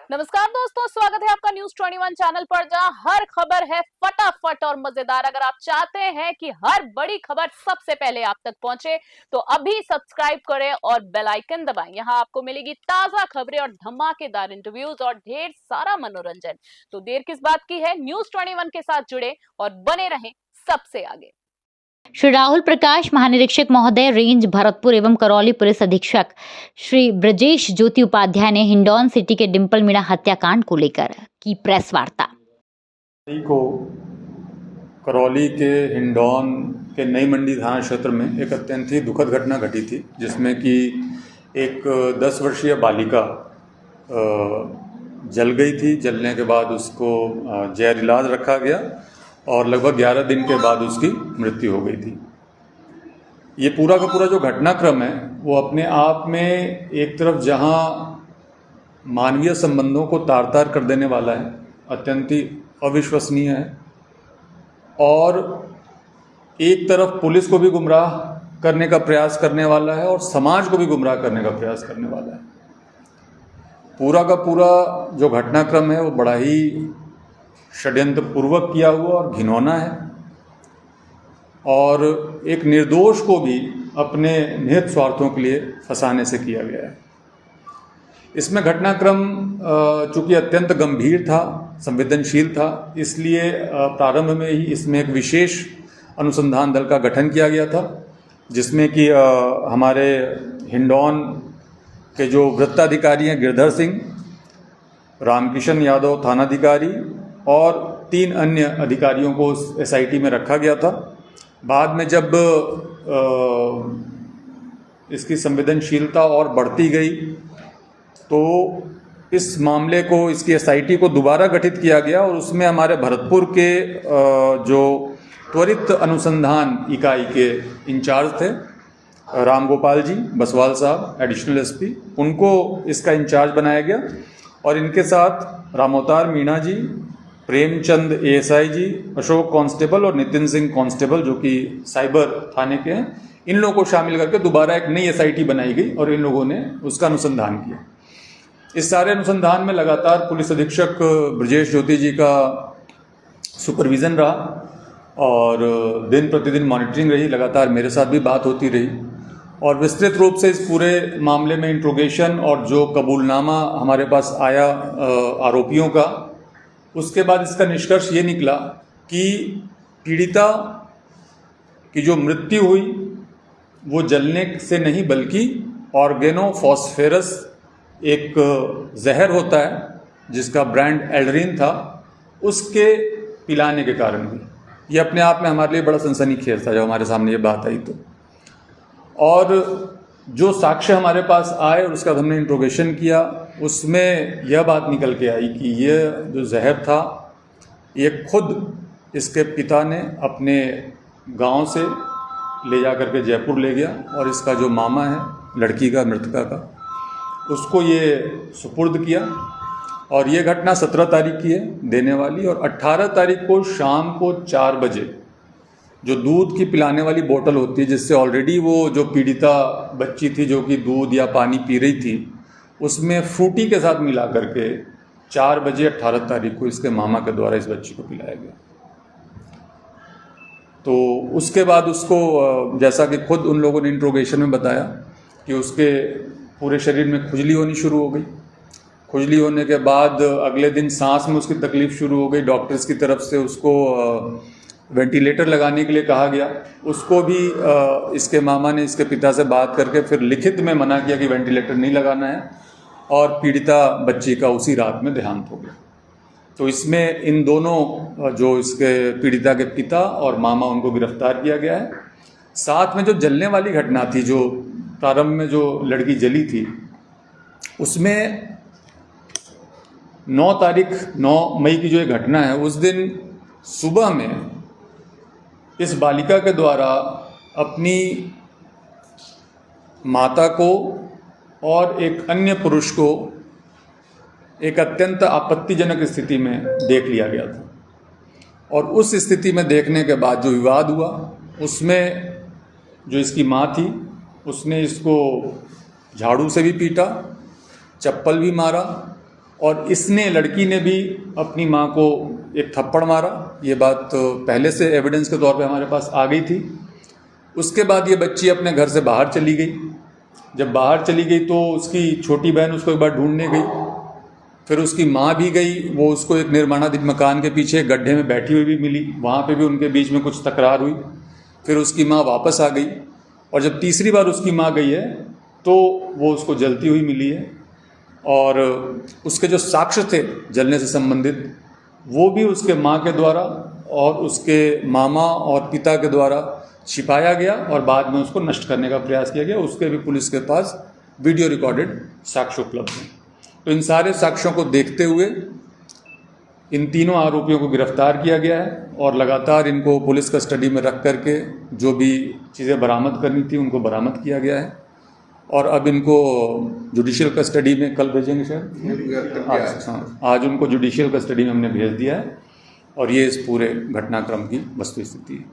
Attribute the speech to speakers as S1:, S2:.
S1: नमस्कार दोस्तों, स्वागत है आपका न्यूज 21 चैनल पर, जहां हर खबर है फटाफट और मजेदार। अगर आप चाहते हैं कि हर बड़ी खबर सबसे पहले आप तक पहुंचे तो अभी सब्सक्राइब करें और बेल आइकन दबाएं। यहां आपको मिलेगी ताजा खबरें और धमाकेदार इंटरव्यूज और ढेर सारा मनोरंजन। तो देर किस बात की है, न्यूज 21 के साथ जुड़े और बने रहें सबसे आगे।
S2: श्री राहुल प्रकाश महानिरीक्षक महोदय, रेंज भरतपुर एवं करौली पुलिस अधीक्षक श्री ब्रजेश ज्योति उपाध्याय ने हिंडौन सिटी के डिंपल मीणा हत्याकांड को लेकर की प्रेस वार्ता।
S3: को करौली के हिंडौन के नई मंडी थाना क्षेत्र में एक अत्यंत ही दुखद घटना घटी थी, जिसमें कि एक 10 वर्षीय बालिका जल गई थी। जलने के बाद उसको जहर इलाज रखा गया और लगभग 11 दिन के बाद उसकी मृत्यु हो गई थी। ये पूरा का पूरा जो घटनाक्रम है वो अपने आप में एक तरफ जहां मानवीय संबंधों को तार तार कर देने वाला है, अत्यंत ही अविश्वसनीय है, और एक तरफ पुलिस को भी गुमराह करने का प्रयास करने वाला है और समाज को भी गुमराह करने का प्रयास करने वाला है। पूरा का पूरा जो घटनाक्रम है वो बड़ा ही षड्यंत्र पूर्वक किया हुआ और घिनौना है, और एक निर्दोष को भी अपने निहित स्वार्थों के लिए फंसाने से किया गया है। इसमें घटनाक्रम चूंकि अत्यंत गंभीर था, संवेदनशील था, इसलिए प्रारंभ में ही इसमें एक विशेष अनुसंधान दल का गठन किया गया था, जिसमें कि हमारे हिंडौन के जो वृत्ताधिकारी हैं गिरधर सिंह, रामकिशन यादव थानाधिकारी और 3 अन्य अधिकारियों को उस SIT में रखा गया था। बाद में जब इसकी संवेदनशीलता और बढ़ती गई तो इस मामले को, इसकी SIT को दोबारा गठित किया गया और उसमें हमारे भरतपुर के जो त्वरित अनुसंधान इकाई के इंचार्ज थे राम गोपाल जी बसवाल साहब, एडिशनल SP, उनको इसका इंचार्ज बनाया गया। और इनके साथ रामोतार मीणा जी, प्रेमचंद ASI जी, अशोक कांस्टेबल और नितिन सिंह कांस्टेबल जो कि साइबर थाने के हैं, इन लोगों को शामिल करके दोबारा एक नई SIT बनाई गई और इन लोगों ने उसका अनुसंधान किया। इस सारे अनुसंधान में लगातार पुलिस अधीक्षक ब्रजेश ज्योति जी का सुपरविजन रहा और दिन प्रतिदिन मॉनिटरिंग रही। लगातार मेरे साथ भी बात होती रही और विस्तृत रूप से इस पूरे मामले में इंट्रोगेशन और जो कबूलनामा हमारे पास आया आरोपियों का, उसके बाद इसका निष्कर्ष ये निकला कि पीड़िता की जो मृत्यु हुई वो जलने से नहीं बल्कि ऑर्गेनोफॉस्फेरस एक जहर होता है जिसका ब्रांड एल्ड्रीन था, उसके पिलाने के कारण हुई। ये अपने आप में हमारे लिए बड़ा सनसनीखेज था जब हमारे सामने ये बात आई तो। और जो साक्ष्य हमारे पास आए और उसका हमने इंट्रोगेशन किया, उसमें यह बात निकल के आई कि ये जो जहर था ये खुद इसके पिता ने अपने गांव से ले जा करके जयपुर ले गया और इसका जो मामा है लड़की का, मृतका का, उसको ये सुपुर्द किया। और ये घटना 17 तारीख की है देने वाली, और 18 तारीख को शाम को 4 बजे जो दूध की पिलाने वाली बोतल होती है, जिससे ऑलरेडी वो जो पीड़िता बच्ची थी जो कि दूध या पानी पी रही थी, उसमें फ्रूटी के साथ मिला करके 4 बजे 18 तारीख को इसके मामा के द्वारा इस बच्ची को पिलाया गया। तो उसके बाद उसको, जैसा कि खुद उन लोगों ने इंट्रोगेशन में बताया, कि उसके पूरे शरीर में खुजली होनी शुरू हो गई। खुजली होने के बाद अगले दिन सांस में उसकी तकलीफ शुरू हो गई। डॉक्टर्स की तरफ से उसको वेंटिलेटर लगाने के लिए कहा गया। उसको भी इसके मामा ने इसके पिता से बात करके फिर लिखित में मना किया कि वेंटिलेटर नहीं लगाना है, और पीड़िता बच्ची का उसी रात में देहांत हो गया। तो इसमें इन दोनों जो इसके पीड़िता के पिता और मामा, उनको गिरफ्तार किया गया है। साथ में जो जलने वाली घटना थी, जो प्रारंभ में जो लड़की जली थी, उसमें 9 मई की जो ये घटना है, उस दिन सुबह में इस बालिका के द्वारा अपनी माता को और एक अन्य पुरुष को एक अत्यंत आपत्तिजनक स्थिति में देख लिया गया था। और उस स्थिति में देखने के बाद जो विवाद हुआ, उसमें जो इसकी माँ थी उसने इसको झाड़ू से भी पीटा, चप्पल भी मारा और इसने लड़की ने भी अपनी माँ को एक थप्पड़ मारा। ये बात पहले से एविडेंस के तौर पे हमारे पास आ गई थी। उसके बाद ये बच्ची अपने घर से बाहर चली गई। जब बाहर चली गई तो उसकी छोटी बहन उसको एक बार ढूंढने गई, फिर उसकी माँ भी गई। वो उसको एक निर्माणाधीन मकान के पीछे गड्ढे में बैठी हुई भी मिली, वहाँ पे भी उनके बीच में कुछ तकरार हुई। फिर उसकी माँ वापस आ गई और जब तीसरी बार उसकी माँ गई है तो वो उसको जलती हुई मिली है। और उसके जो साक्ष्य थे जलने से संबंधित वो भी उसके माँ के द्वारा और उसके मामा और पिता के द्वारा छिपाया गया और बाद में उसको नष्ट करने का प्रयास किया गया। उसके भी पुलिस के पास वीडियो रिकॉर्डेड साक्ष्य उपलब्ध हैं। तो इन सारे साक्ष्यों को देखते हुए इन तीनों आरोपियों को गिरफ्तार किया गया है और लगातार इनको पुलिस कस्टडी में रख करके जो भी चीज़ें बरामद करनी थी उनको बरामद किया गया है। और अब इनको जुडिशियल कस्टडी में कल भेजेंगे शायद, आज उनको जुडिशियल कस्टडी में हमने भेज दिया है। और ये इस पूरे घटनाक्रम की वस्तुस्थिति है।